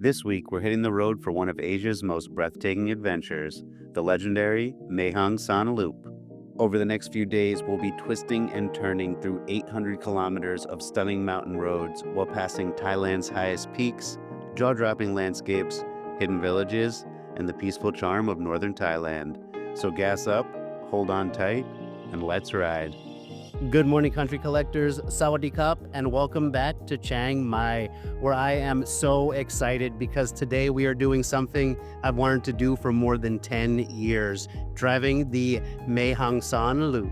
This week, we're hitting the road for one of Asia's most breathtaking adventures, the legendary Mae Hong Son Loop. Over the next few days, we'll be twisting and turning through 800 kilometers of stunning mountain roads while passing Thailand's highest peaks, jaw-dropping landscapes, hidden villages, and the peaceful charm of Northern Thailand. So gas up, hold on tight, and let's ride. Good morning, country collectors. Sawadee Kap, and welcome back to Chiang Mai, where I am so excited because today we are doing something I've wanted to do for more than 10 years, driving the Mae Hong Son Loop.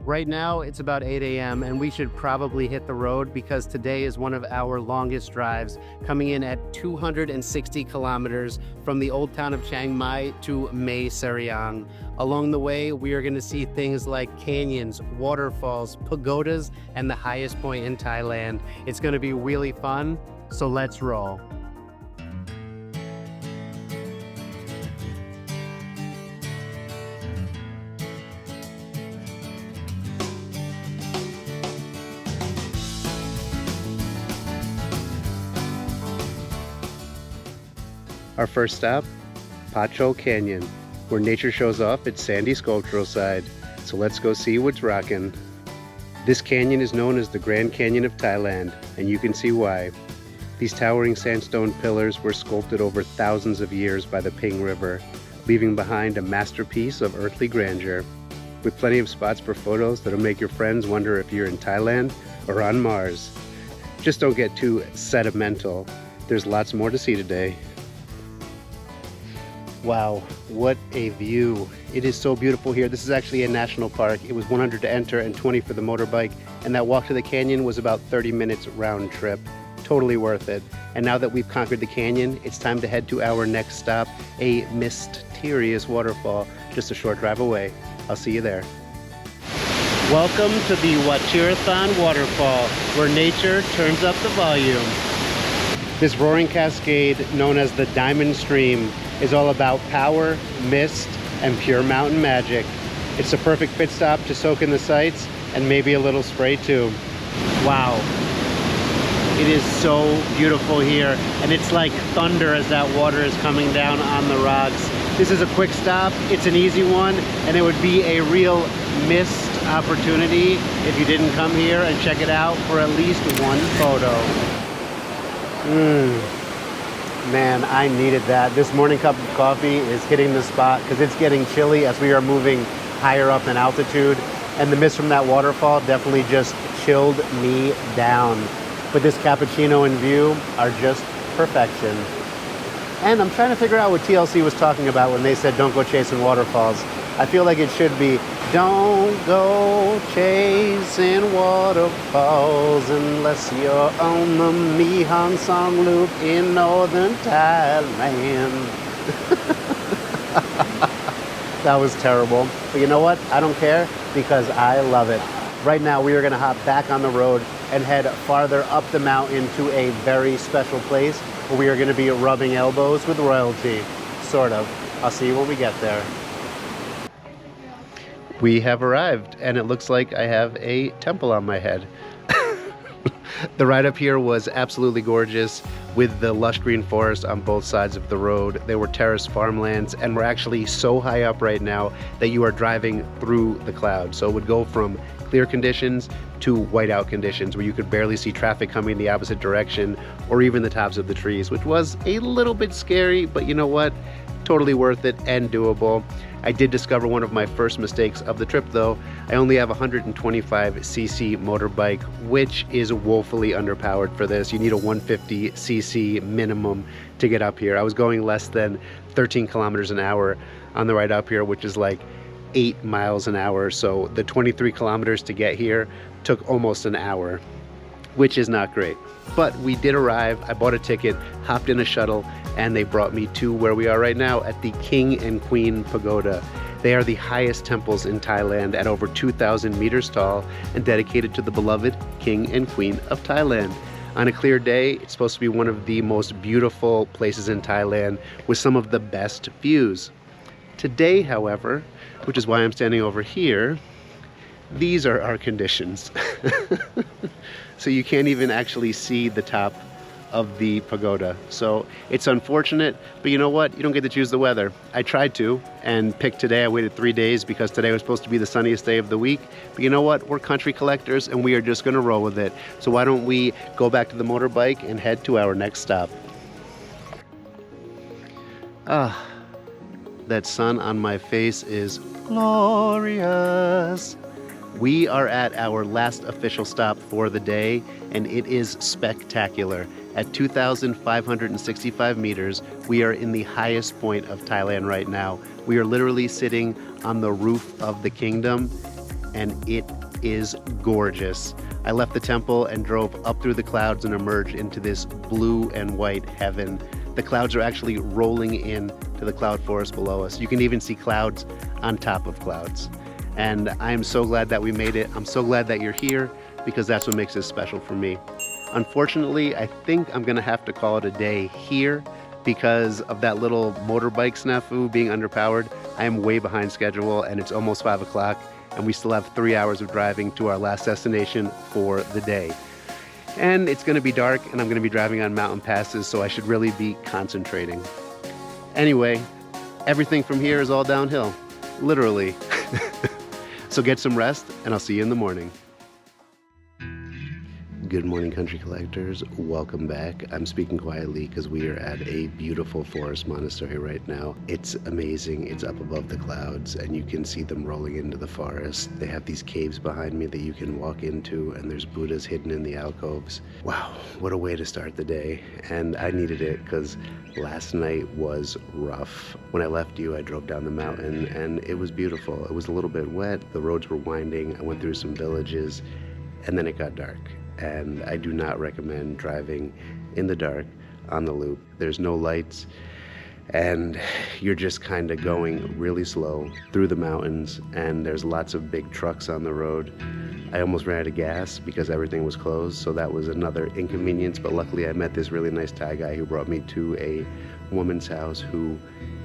Right now, it's about 8 a.m. and we should probably hit the road because today is one of our longest drives, coming in at 260 kilometers from the old town of Chiang Mai to Mae Sariang. Along the way, we are going to see things like canyons, waterfalls, pagodas, and the highest point in Thailand. It's going to be really fun, so let's roll. Our first stop, Pacho Canyon, where nature shows off its sandy sculptural side. So let's go see what's rockin'. This canyon is known as the Grand Canyon of Thailand, and you can see why. These towering sandstone pillars were sculpted over thousands of years by the Ping River, leaving behind a masterpiece of earthly grandeur, with plenty of spots for photos that'll make your friends wonder if you're in Thailand or on Mars. Just don't get too sentimental. There's lots more to see today. Wow, what a view. It is so beautiful here. This is actually a national park. It was $100 to enter and $20 for the motorbike, and that walk to the canyon was about 30 minutes round trip. Totally worth it. And now that we've conquered the canyon, it's time to head to our next stop, a mysterious waterfall just a short drive away. I'll see you there. Welcome to the Waterfalls waterfall, where nature turns up the volume. This roaring cascade, known as the Diamond Stream, is all about power, mist, and pure mountain magic. It's a perfect pit stop to soak in the sights and maybe a little spray too. Wow. It is so beautiful here, and it's like thunder as that water is coming down on the rocks. This is a quick stop, it's an easy one, and it would be a real missed opportunity if you didn't come here and check it out for at least one photo. Man, I needed that. This morning cup of coffee is hitting the spot because it's getting chilly as we are moving higher up in altitude, and the mist from that waterfall definitely just chilled me down. But this cappuccino and view are just perfection. And I'm trying to figure out what TLC was talking about when they said don't go chasing waterfalls. I feel like it should be don't go chasing waterfalls unless you're on the Mae Hong Son Loop in Northern Thailand. That was terrible. But you know what? I don't care because I love it. Right now we are going to hop back on the road and head farther up the mountain to a very special place where we are going to be rubbing elbows with royalty. Sort of. I'll see you when we get there. We have arrived, and it looks like I have a temple on my head. The ride up here was absolutely gorgeous with the lush green forest on both sides of the road. There were terraced farmlands, and we're actually so high up right now that you are driving through the clouds. So it would go from clear conditions to whiteout conditions where you could barely see traffic coming the opposite direction or even the tops of the trees, which was a little bit scary, but you know what? Totally worth it and doable. I did discover one of my first mistakes of the trip though. I only have a 125cc motorbike, which is woefully underpowered for this. You need a 150cc minimum to get up here. I was going less than 13 kilometers an hour on the ride up here, which is like 8 miles an hour. So the 23 kilometers to get here took almost an hour, which is not great. But we did arrive. I bought a ticket, hopped in a shuttle, and they brought me to where we are right now at the King and Queen Pagoda. They are the highest temples in Thailand at over 2,000 meters tall and dedicated to the beloved King and Queen of Thailand. On a clear day, it's supposed to be one of the most beautiful places in Thailand with some of the best views. Today, however, which is why I'm standing over here, these are our conditions. So you can't even actually see the top of the pagoda. So it's unfortunate, but you know what? You don't get to choose the weather. I tried to and picked today. I waited 3 days because today was supposed to be the sunniest day of the week. But you know what? We're country collectors and we are just gonna roll with it. So why don't we go back to the motorbike and head to our next stop. That sun on my face is glorious. We are at our last official stop for the day, and it is spectacular. At 2,565 meters, we are in the highest point of Thailand right now. We are literally sitting on the roof of the kingdom, and it is gorgeous. I left the temple and drove up through the clouds and emerged into this blue and white heaven. The clouds are actually rolling in to the cloud forest below us. You can even see clouds on top of clouds. And I am so glad that we made it. I'm so glad that you're here because that's what makes this special for me. Unfortunately, I think I'm gonna have to call it a day here because of that little motorbike snafu being underpowered. I am way behind schedule and it's almost 5 o'clock and we still have 3 hours of driving to our last destination for the day. And it's gonna be dark and I'm gonna be driving on mountain passes, so I should really be concentrating. Anyway, everything from here is all downhill, literally. So get some rest and I'll see you in the morning. Good morning, country collectors. Welcome back. I'm speaking quietly because we are at a beautiful forest monastery right now. It's amazing. It's up above the clouds and you can see them rolling into the forest. They have these caves behind me that you can walk into and there's Buddhas hidden in the alcoves. Wow, what a way to start the day. And I needed it because last night was rough. When I left you, I drove down the mountain and it was beautiful. It was a little bit wet. The roads were winding. I went through some villages and then it got dark. And I do not recommend driving in the dark on the loop. There's no lights and you're just kind of going really slow through the mountains and there's lots of big trucks on the road. I almost ran out of gas because everything was closed, so that was another inconvenience, but luckily I met this really nice Thai guy who brought me to a woman's house who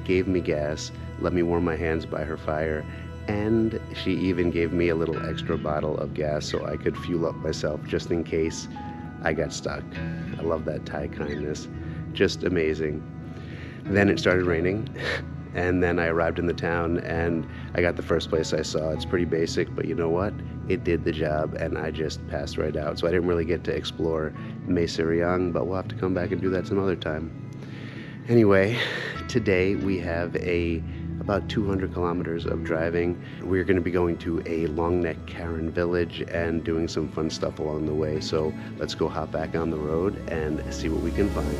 gave me gas, let me warm my hands by her fire, and she even gave me a little extra bottle of gas so I could fuel up myself just in case I got stuck. I love that Thai kindness. Just amazing. Then it started raining and then I arrived in the town and I got the first place I saw. It's pretty basic, but you know what? It did the job and I just passed right out. So I didn't really get to explore Mae Sariang, but we'll have to come back and do that some other time. Anyway, today we have about 200 kilometers of driving. We're going to be going to a long neck Karen village and doing some fun stuff along the way. So let's go hop back on the road and see what we can find.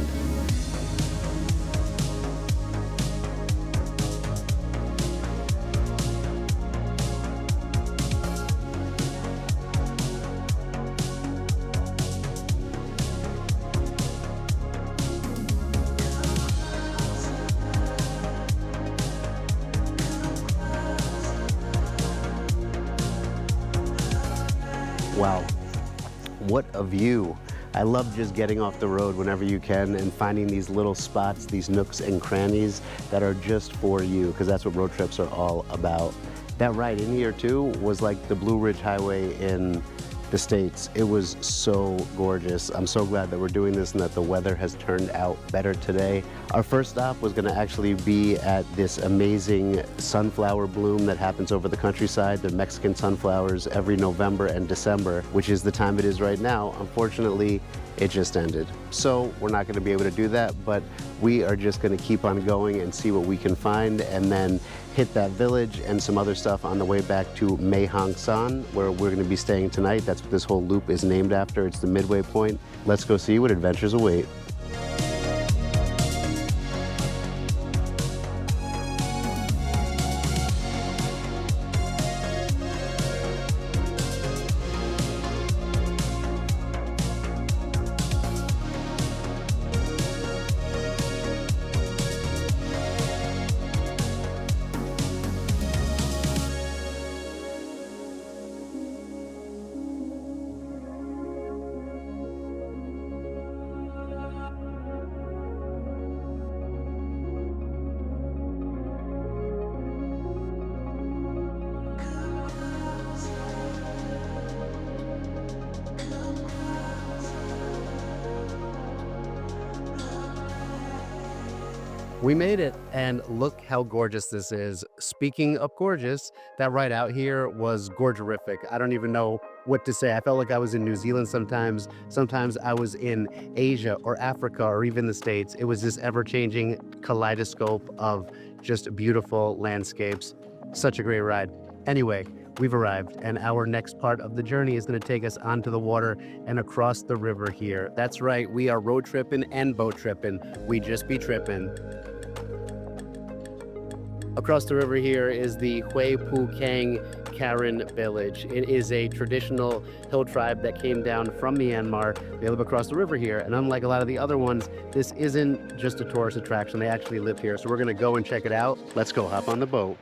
Wow, what a view. I love just getting off the road whenever you can and finding these little spots, these nooks and crannies that are just for you, because that's what road trips are all about. That ride in here too was like the Blue Ridge Highway in the States. It was so gorgeous. I'm so glad that we're doing this and that the weather has turned out better today. Our first stop was gonna actually be at this amazing sunflower bloom that happens over the countryside. They're Mexican sunflowers every November and December, which is the time it is right now. Unfortunately, it just ended. So we're not gonna be able to do that, but we are just gonna keep on going and see what we can find and then hit that village and some other stuff on the way back to Mae Hong Son, where we're gonna be staying tonight. That's what this whole loop is named after. It's the midway point. Let's go see what adventures await. We made it, and look how gorgeous this is. Speaking of gorgeous, that ride out here was gorgerific. I don't even know what to say. I felt like I was in New Zealand sometimes. Sometimes I was in Asia or Africa or even the States. It was this ever-changing kaleidoscope of just beautiful landscapes. Such a great ride. Anyway, we've arrived, and our next part of the journey is going to take us onto the water and across the river here. That's right, we are road tripping and boat tripping. We just be tripping. Across the river here is the Hui Pu Kang Karen village. It is a traditional hill tribe that came down from Myanmar. They live across the river here, and unlike a lot of the other ones, this isn't just a tourist attraction. They actually live here, so we're gonna go and check it out. Let's go hop on the boat.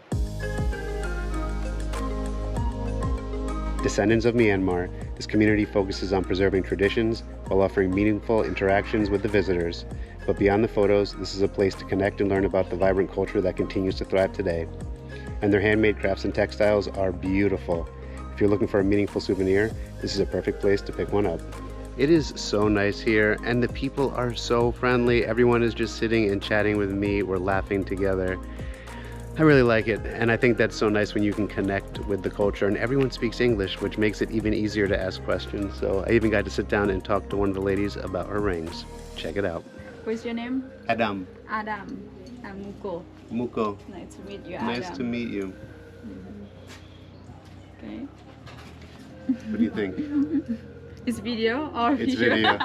Descendants of Myanmar, this community focuses on preserving traditions while offering meaningful interactions with the visitors. But beyond the photos, this is a place to connect and learn about the vibrant culture that continues to thrive today. And their handmade crafts and textiles are beautiful. If you're looking for a meaningful souvenir, this is a perfect place to pick one up. It is so nice here, and the people are so friendly. Everyone is just sitting and chatting with me. We're laughing together. I really like it, and I think that's so nice when you can connect with the culture, and everyone speaks English, which makes it even easier to ask questions. So I even got to sit down and talk to one of the ladies about her rings. Check it out. What's your name? Adam. Adam. I'm Muko. Muko. Nice to meet you, Adam. Nice to meet you. Okay. What do you think? It's video or It's video.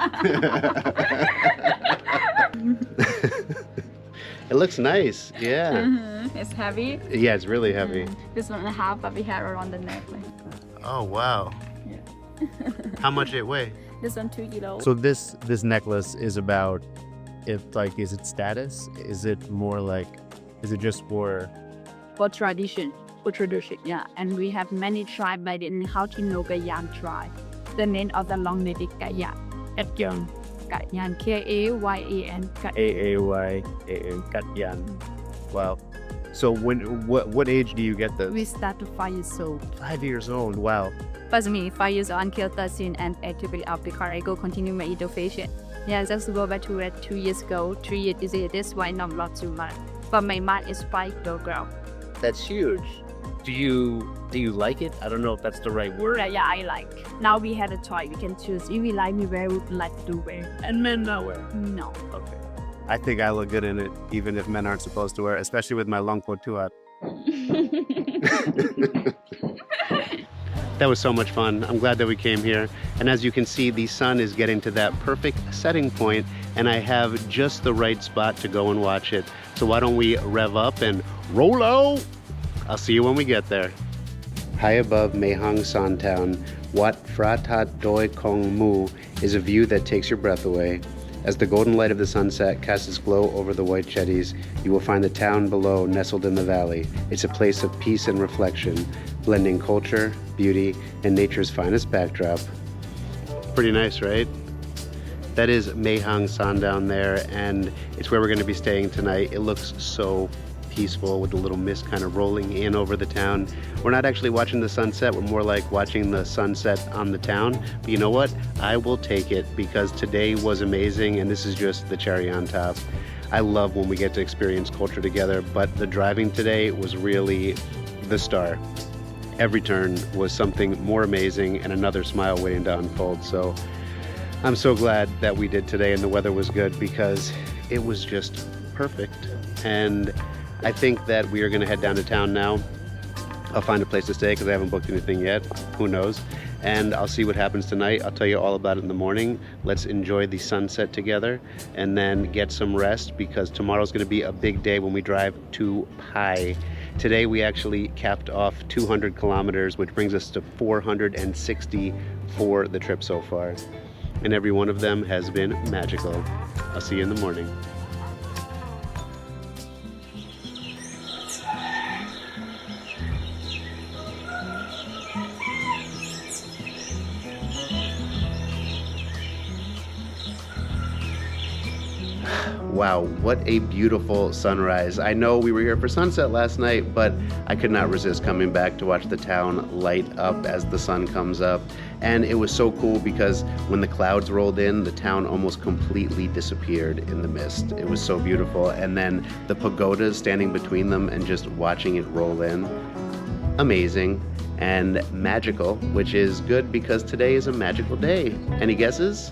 It looks nice, yeah. It's heavy. Yeah, it's really heavy. This 1.5, but we have around the neck. Oh, wow. Yeah. How much it weigh? This one 2 kilos. So this necklace is about, is it status? Is it more like, is it just for tradition. For tradition, yeah. And we have many tribes by the Kayan tribe. The name of the long name is Kayan. Katyan? Kayan. Kayan. Kaayan, Katyan. Wow. So what age do you get this? We start to 5 years old. 5 years old, wow. First me, 5 years old until 13 and actively up because I go continue my education. Yeah, just go back to it 2 years ago, 3 years this year, that's why not lot too much. But my math is 5 kilogram. That's huge. Do you like it? I don't know if that's the right word. Yeah, I like. Now we have a choice, we can choose. If we like, we wear, we would like to wear. And men not wear? No. Okay. I think I look good in it, even if men aren't supposed to wear it, especially with my long tuat. That was so much fun. I'm glad that we came here. And as you can see, the sun is getting to that perfect setting point, and I have just the right spot to go and watch it. So why don't we rev up and roll out? I'll see you when we get there. High above Mae Hong Son town, Wat Phratat Doi Kong Mu is a view that takes your breath away. As the golden light of the sunset casts its glow over the white jetties, you will find the town below nestled in the valley. It's a place of peace and reflection, blending culture, beauty, and nature's finest backdrop. Pretty nice, right? That is Mae Hong Son down there, and it's where we're going to be staying tonight. It looks so peaceful with the little mist kind of rolling in over the town. We're not actually watching the sunset, we're more like watching the sunset on the town. But you know what? I will take it because today was amazing, and this is just the cherry on top. I love when we get to experience culture together, but the driving today was really the star. Every turn was something more amazing and another smile waiting to unfold. So I'm so glad that we did today and the weather was good because it was just perfect. And I think that we are going to head down to town now. I'll find a place to stay because I haven't booked anything yet. Who knows? And I'll see what happens tonight. I'll tell you all about it in the morning. Let's enjoy the sunset together and then get some rest because tomorrow's going to be a big day when we drive to Pai. Today we actually capped off 200 kilometers, which brings us to 460 for the trip so far. And every one of them has been magical. I'll see you in the morning. Wow, what a beautiful sunrise. I know we were here for sunset last night, but I could not resist coming back to watch the town light up as the sun comes up. And it was so cool because when the clouds rolled in, the town almost completely disappeared in the mist. It was so beautiful. And then the pagodas standing between them and just watching it roll in. Amazing and magical, which is good because today is a magical day. Any guesses?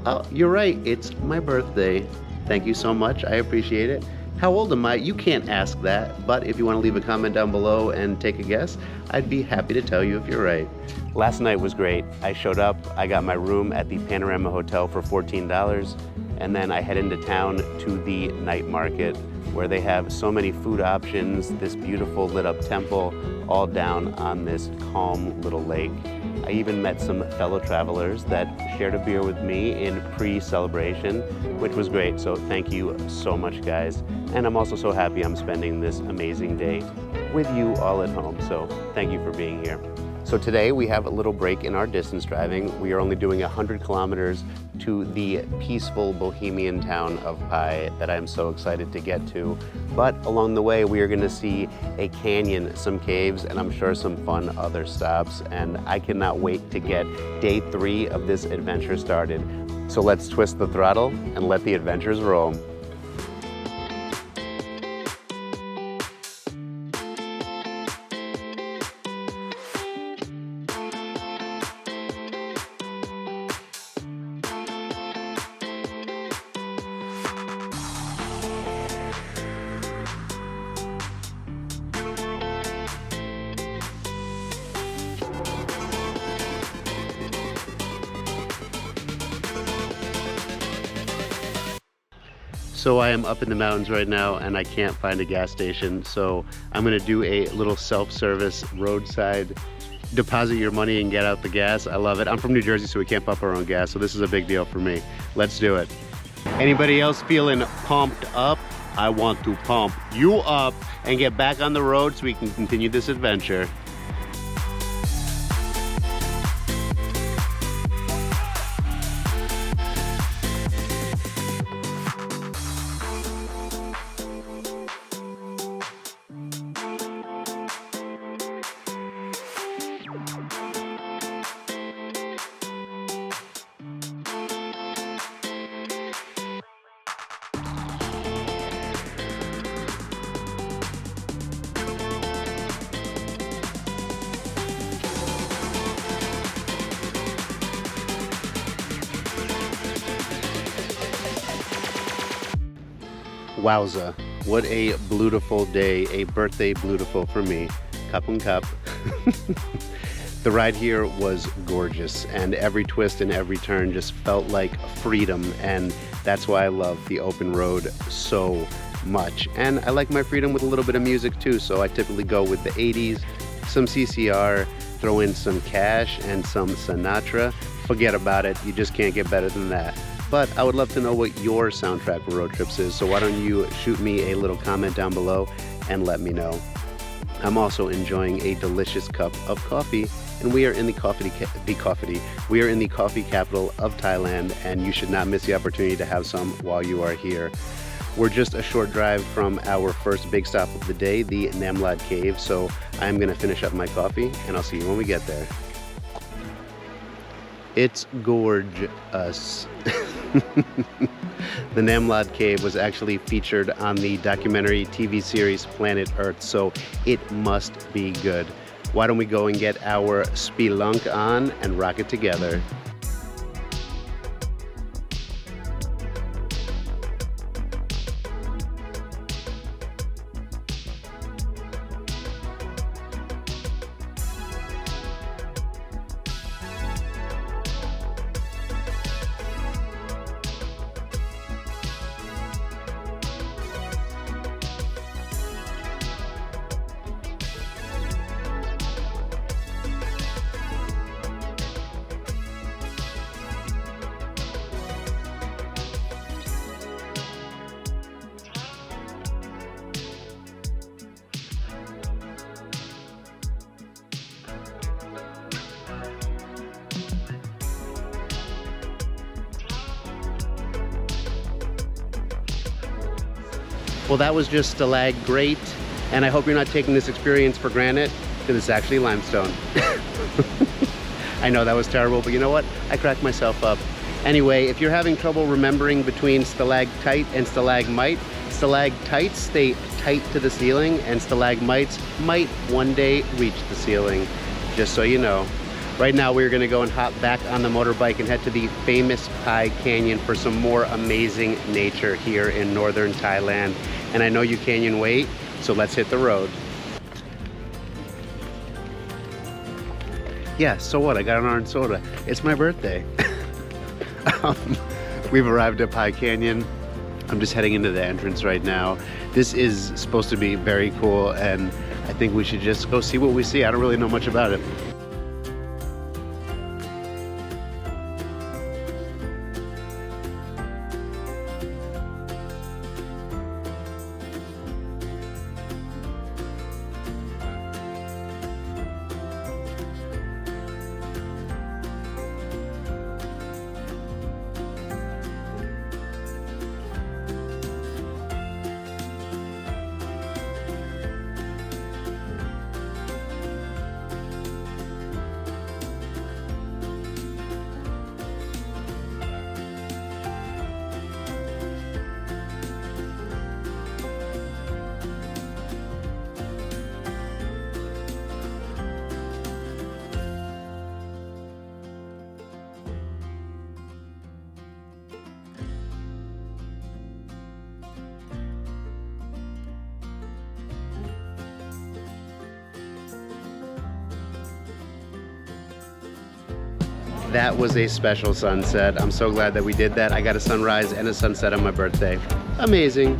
Oh, you're right. It's my birthday. Thank you so much. I appreciate it. How old am I? You can't ask that, but if you want to leave a comment down below and take a guess, I'd be happy to tell you if you're right. Last night was great. I showed up, I got my room at the Panorama Hotel for $14, and then I head into town to the night market where they have so many food options, this beautiful lit up temple, all down on this calm little lake. I even met some fellow travelers that shared a beer with me in pre-celebration, which was great. So thank you so much, guys. And I'm also so happy I'm spending this amazing day with you all at home. So thank you for being here. So today we have a little break in our distance driving. We are only doing 100 kilometers to the peaceful bohemian town of Pai that I'm so excited to get to. But along the way, we are gonna see a canyon, some caves, and I'm sure some fun other stops. And I cannot wait to get day 3 of this adventure started. So let's twist the throttle and let the adventures roll. So I am up in the mountains right now and I can't find a gas station. So I'm gonna do a little self-service roadside, deposit your money and get out the gas. I love it. I'm from New Jersey, so we can't pump our own gas. So this is a big deal for me. Let's do it. Anybody else feeling pumped up? I want to pump you up and get back on the road so we can continue this adventure. Wowza, what a beautiful day, a birthday beautiful for me. Cup and cup. The ride here was gorgeous and every twist and every turn just felt like freedom, and that's why I love the open road so much. And I like my freedom with a little bit of music too, so I typically go with the 80s, some CCR, throw in some Cash and some Sinatra. Forget about it, you just can't get better than that. But I would love to know what your soundtrack for road trips is, so why don't you shoot me a little comment down below and let me know. I'm also enjoying a delicious cup of coffee, and we are in the coffee capital of Thailand, and you should not miss the opportunity to have some while you are here. We're just a short drive from our first big stop of the day, the Namlad Cave, so I'm gonna finish up my coffee, and I'll see you when we get there. It's gorgeous. The Namlad Cave was actually featured on the documentary TV series Planet Earth, so it must be good. Why don't we go and get our spelunk on and rock it together. Well, that was just stalag great, and I hope you're not taking this experience for granted, because it's actually limestone. I know that was terrible, but you know what? I cracked myself up. Anyway, if you're having trouble remembering between stalactite and stalagmite, stalactites stay tight to the ceiling, and stalagmites might one day reach the ceiling, just so you know. Right now we're gonna go and hop back on the motorbike and head to the famous Pai Canyon for some more amazing nature here in northern Thailand. And I know you canyon wait, so let's hit the road. Yeah, so what? I got an orange soda. It's my birthday. We've arrived at Pai Canyon. I'm just heading into the entrance right now. This is supposed to be very cool, and I think we should just go see what we see. I don't really know much about it. That was a special sunset. I'm so glad that we did that. I got a sunrise and a sunset on my birthday. Amazing.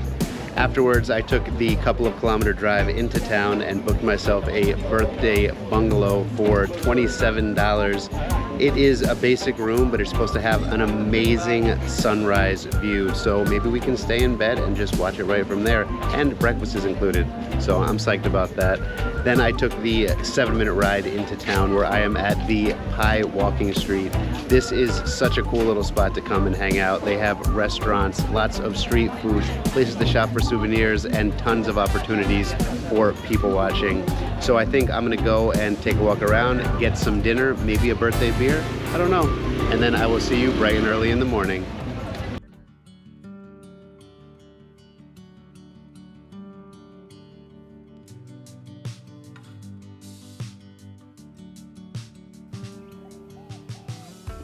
Afterwards, I took the couple of kilometer drive into town and booked myself a birthday bungalow for $27. It is a basic room, but it's supposed to have an amazing sunrise view. So maybe we can stay in bed and just watch it right from there. And breakfast is included. So I'm psyched about that. Then I took the 7-minute ride into town where I am at the Pai Walking Street. This is such a cool little spot to come and hang out. They have restaurants, lots of street food, places to shop for souvenirs, and tons of opportunities for people watching. So I think I'm gonna go and take a walk around, get some dinner, maybe a birthday beer, I don't know. And then I will see you bright and early in the morning.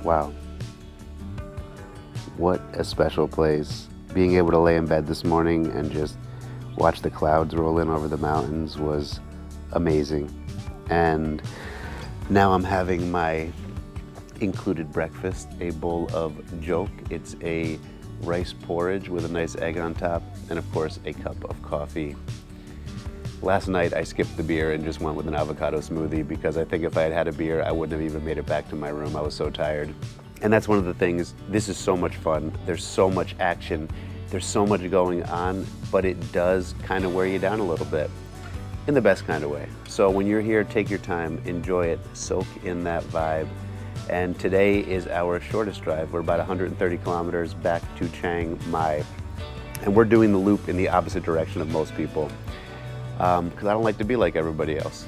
Wow. What a special place. Being able to lay in bed this morning and just watch the clouds roll in over the mountains was amazing. And now I'm having my included breakfast, a bowl of jok. It's a rice porridge with a nice egg on top, and of course a cup of coffee. Last night I skipped the beer and just went with an avocado smoothie because I think if I had had a beer, I wouldn't have even made it back to my room. I was so tired. And that's one of the things, this is so much fun. There's so much action. There's so much going on, but it does kind of wear you down a little bit in the best kind of way. So when you're here, take your time, enjoy it, soak in that vibe. And today is our shortest drive. We're about 130 kilometers back to Chiang Mai. And we're doing the loop in the opposite direction of most people. Because I don't like to be like everybody else.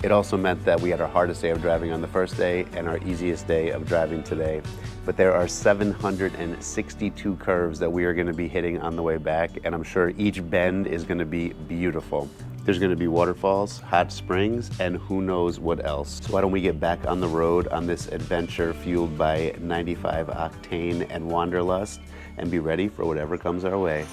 It also meant that we had our hardest day of driving on the first day and our easiest day of driving today. But there are 762 curves that we are going to be hitting on the way back, and I'm sure each bend is going to be beautiful. There's going to be waterfalls, hot springs, and who knows what else. So why don't we get back on the road on this adventure fueled by 95 octane and wanderlust and be ready for whatever comes our way.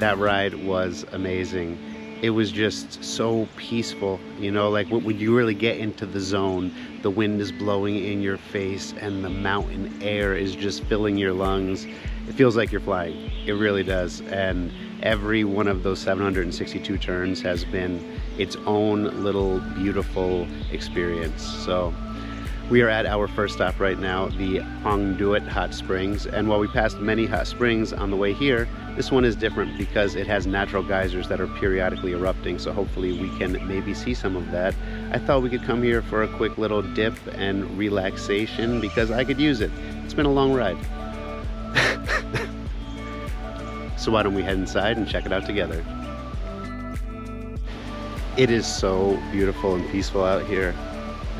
that ride was amazing. It was just so peaceful, you know, like when you really get into the zone, the wind is blowing in your face and the mountain air is just filling your lungs. It feels like you're flying. It really does. And every one of those 762 turns has been its own little beautiful experience. So we are at our first stop right now, the Hong Duet Hot Springs. And while we passed many hot springs on the way here, this one is different because it has natural geysers that are periodically erupting. So hopefully we can maybe see some of that. I thought we could come here for a quick little dip and relaxation because I could use it. It's been a long ride. So why don't we head inside and check it out together. It is so beautiful and peaceful out here.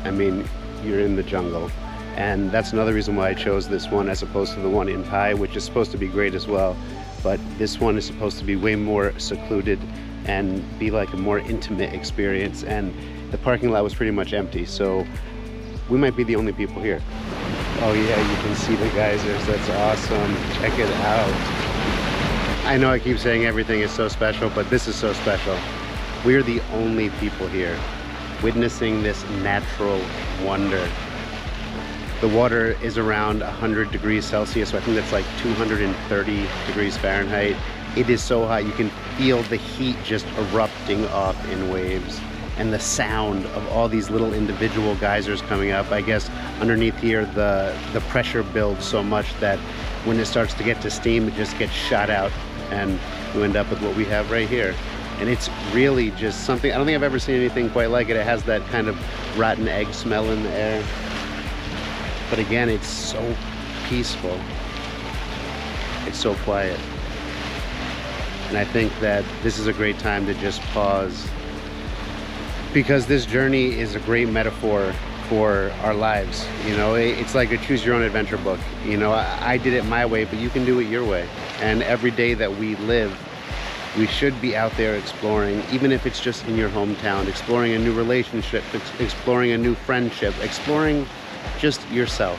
I mean, you're in the jungle. And that's another reason why I chose this one as opposed to the one in Pai, which is supposed to be great as well. But this one is supposed to be way more secluded and be like a more intimate experience. And the parking lot was pretty much empty, so we might be the only people here. Oh yeah, you can see the geysers. That's awesome. Check it out. I know I keep saying everything is so special, but this is so special. We're the only people here witnessing this natural wonder. The water is around 100 degrees Celsius, so I think that's like 230 degrees Fahrenheit. It is so hot, you can feel the heat just erupting off in waves. And the sound of all these little individual geysers coming up. I guess underneath here, the pressure builds so much that when it starts to get to steam, it just gets shot out. And you end up with what we have right here. And it's really just something, I don't think I've ever seen anything quite like it. It has that kind of rotten egg smell in the air. But again, it's so peaceful. It's so quiet. And I think that this is a great time to just pause, because this journey is a great metaphor for our lives. You know, it's like a choose your own adventure book. You know, I did it my way, but you can do it your way. And every day that we live, we should be out there exploring, even if it's just in your hometown, exploring a new relationship, exploring a new friendship, exploring just yourself.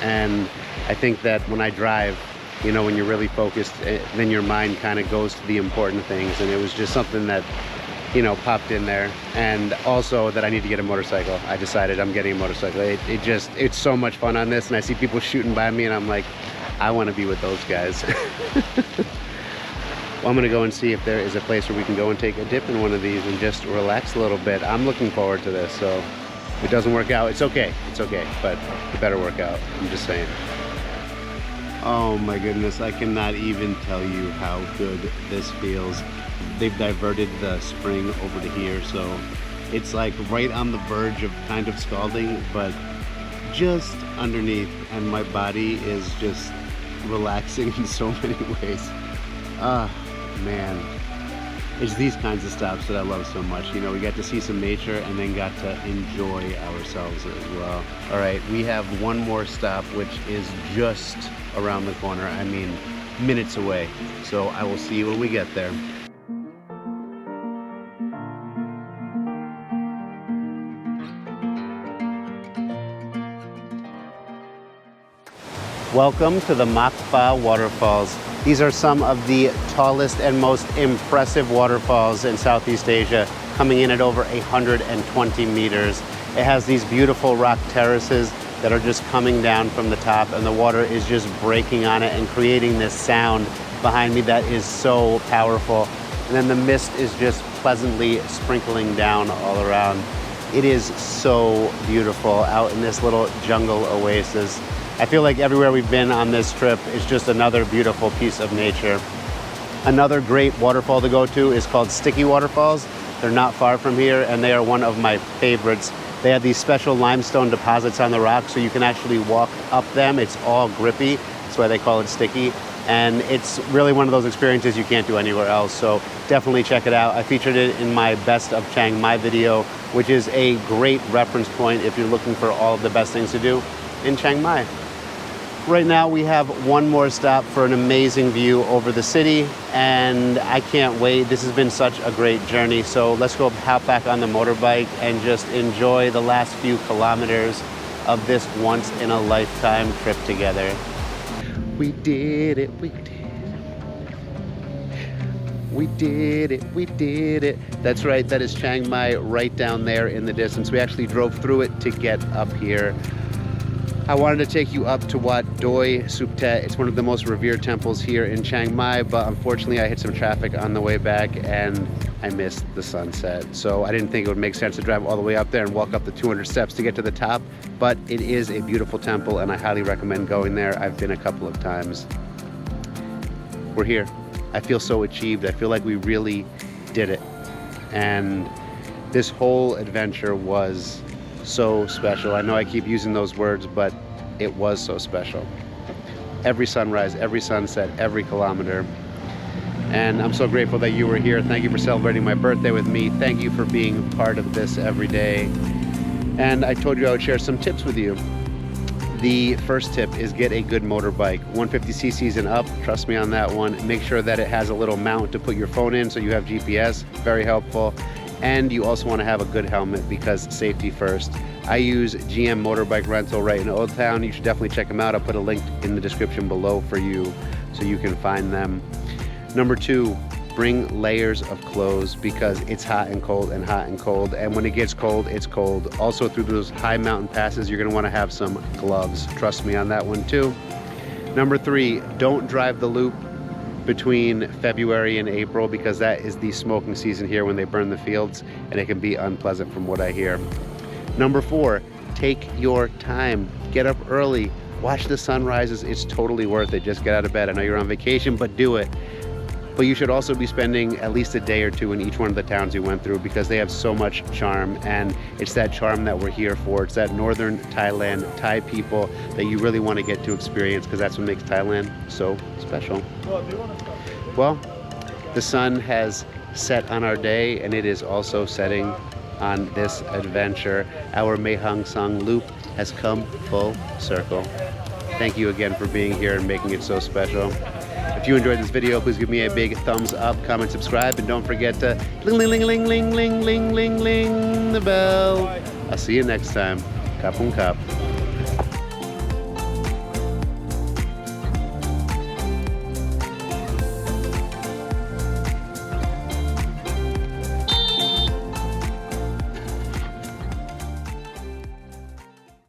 And I think that when I drive, you know, when you're really focused, then your mind kind of goes to the important things. And it was just something that, you know, popped in there. And also that I need to get a motorcycle. I decided I'm getting a motorcycle. It's so much fun on this, and I see people shooting by me and I'm like, I want to be with those guys. Well, I'm gonna go and see if there is a place where we can go and take a dip in one of these and just relax a little bit. I'm looking forward to this, so if it doesn't work out, it's okay, but it better work out, I'm just saying. Oh my goodness, I cannot even tell you how good this feels. They've diverted the spring over to here, so it's like right on the verge of kind of scalding, but just underneath, and my body is just relaxing in so many ways. Man, it's these kinds of stops that I love so much. You know, we got to see some nature and then got to enjoy ourselves as well. All right, we have one more stop, which is just around the corner. I mean, minutes away. So I will see you when we get there. Welcome to the Makpa waterfalls. These are some of the tallest and most impressive waterfalls in Southeast Asia, coming in at over 120 meters. It has these beautiful rock terraces that are just coming down from the top, and the water is just breaking on it and creating this sound behind me that is so powerful. And then the mist is just pleasantly sprinkling down all around. It is so beautiful out in this little jungle oasis. I feel like everywhere we've been on this trip is just another beautiful piece of nature. Another great waterfall to go to is called Sticky Waterfalls. They're not far from here, and they are one of my favorites. They have these special limestone deposits on the rock, so you can actually walk up them. It's all grippy, that's why they call it sticky. And it's really one of those experiences you can't do anywhere else, so definitely check it out. I featured it in my Best of Chiang Mai video, which is a great reference point if you're looking for all of the best things to do in Chiang Mai. Right now we have one more stop for an amazing view over the city, and I can't wait. This has been such a great journey, so let's go hop back on the motorbike and just enjoy the last few kilometers of this once-in-a-lifetime trip together. We did it, we did it. We did it, we did it. That's right, that is Chiang Mai right down there in the distance. We actually drove through it to get up here. I wanted to take you up to Wat Doi Sup Tet. It's one of the most revered temples here in Chiang Mai, but unfortunately I hit some traffic on the way back and I missed the sunset. So I didn't think it would make sense to drive all the way up there and walk up the 200 steps to get to the top, but it is a beautiful temple and I highly recommend going there. I've been a couple of times. We're here. I feel so achieved. I feel like we really did it. And this whole adventure was so special. I know I keep using those words, but it was so special. Every sunrise, every sunset, every kilometer. And I'm so grateful that you were here. Thank you for celebrating my birthday with me. Thank you for being part of this every day. And I told you I would share some tips with you. The first tip is get a good motorbike, 150cc's and up, trust me on that one. Make sure that it has a little mount to put your phone in so you have GPS, very helpful. And you also want to have a good helmet because safety first. I use GM Motorbike Rental right in Old Town. You should definitely check them out. I'll put a link in the description below for you so you can find them. Number 2, bring layers of clothes because it's hot and cold and hot and cold. And when it gets cold, it's cold. Also through those high mountain passes, you're gonna wanna have some gloves. Trust me on that one too. Number 3, don't drive the loop between February and April because that is the smoking season here when they burn the fields and it can be unpleasant from what I hear. Number 4, take your time. Get up early, watch the sunrises. It's totally worth it. Just get out of bed. I know you're on vacation, but do it. But you should also be spending at least a day or two in each one of the towns you went through because they have so much charm, and it's that charm that we're here for. It's that Northern Thailand, Thai people that you really want to get to experience because that's what makes Thailand so special. Well, the sun has set on our day and it is also setting on this adventure. Our Mae Hong Son Loop has come full circle. Thank you again for being here and making it so special. If you enjoyed this video, please give me a big thumbs up, comment, subscribe, and don't forget to ling ling ling ling ling ling ling ling the bell. I'll see you next time. Kapung kap.